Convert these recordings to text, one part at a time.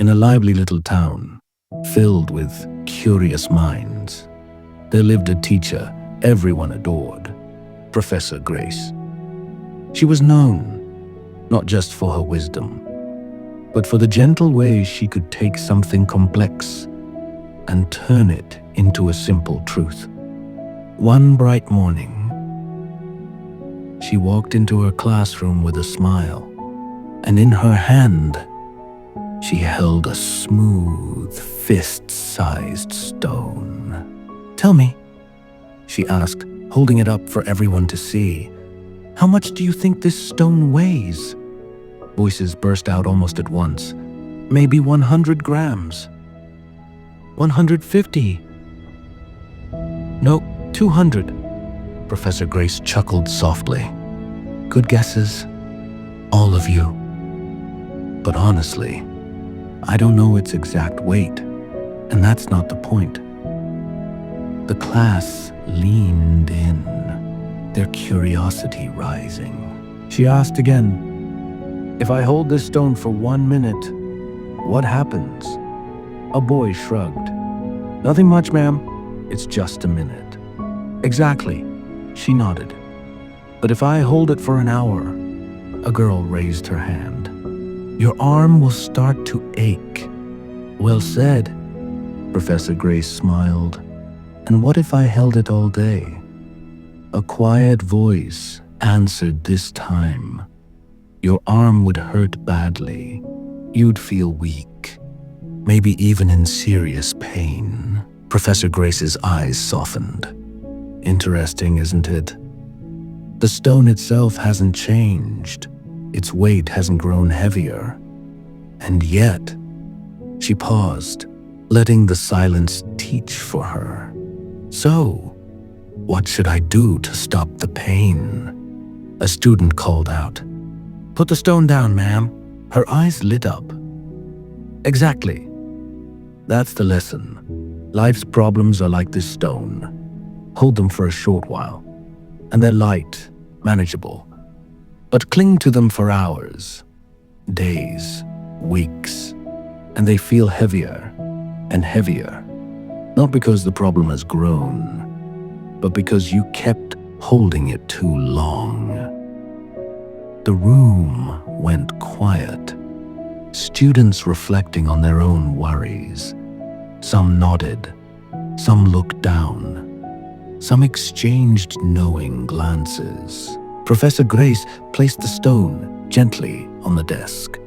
In a lively little town, filled with curious minds, there lived a teacher everyone adored, Professor Grace. She was known not just for her wisdom, but for the gentle way she could take something complex and turn it into a simple truth. One bright morning, she walked into her classroom with a smile, and in her hand, she held a smooth, fist-sized stone. "Tell me," she asked, holding it up for everyone to see, "how much do you think this stone weighs?" Voices burst out almost at once. "Maybe 100 grams. 150. No, 200. Professor Grace chuckled softly. "Good guesses, all of you. But honestly, I don't know its exact weight, and that's not the point." The class leaned in, their curiosity rising. She asked again, "If I hold this stone for 1 minute, what happens?" A boy shrugged. "Nothing much, ma'am. It's just a minute." "Exactly," she nodded. "But if I hold it for an hour," a girl raised her hand, "your arm will start to ache." "Well said," Professor Grace smiled. "And what if I held it all day?" A quiet voice answered this time. "Your arm would hurt badly. You'd feel weak, maybe even in serious pain." Professor Grace's eyes softened. "Interesting, isn't it? The stone itself hasn't changed. Its weight hasn't grown heavier. And yet," she paused, letting the silence teach for her. "So, what should I do to stop the pain?" A student called out. "Put the stone down, ma'am." Her eyes lit up. "Exactly. That's the lesson. Life's problems are like this stone. Hold them for a short while, and they're light, manageable. But cling to them for hours, days, weeks, and they feel heavier and heavier. Not because the problem has grown, but because you kept holding it too long." The room went quiet, students reflecting on their own worries. Some nodded, some looked down, some exchanged knowing glances. Professor Grace placed the stone gently on the desk.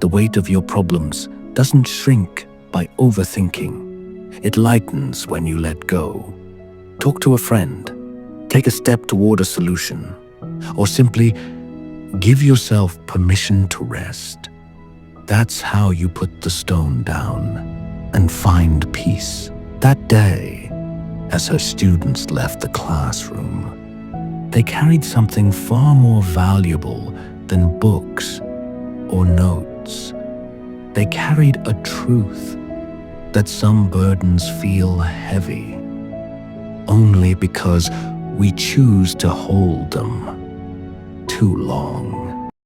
"The weight of your problems doesn't shrink by overthinking. It lightens when you let go. Talk to a friend, take a step toward a solution, or simply give yourself permission to rest. That's how you put the stone down and find peace." That day, as her students left the classroom, they carried something far more valuable than books or notes. They carried a truth that some burdens feel heavy only because we choose to hold them too long.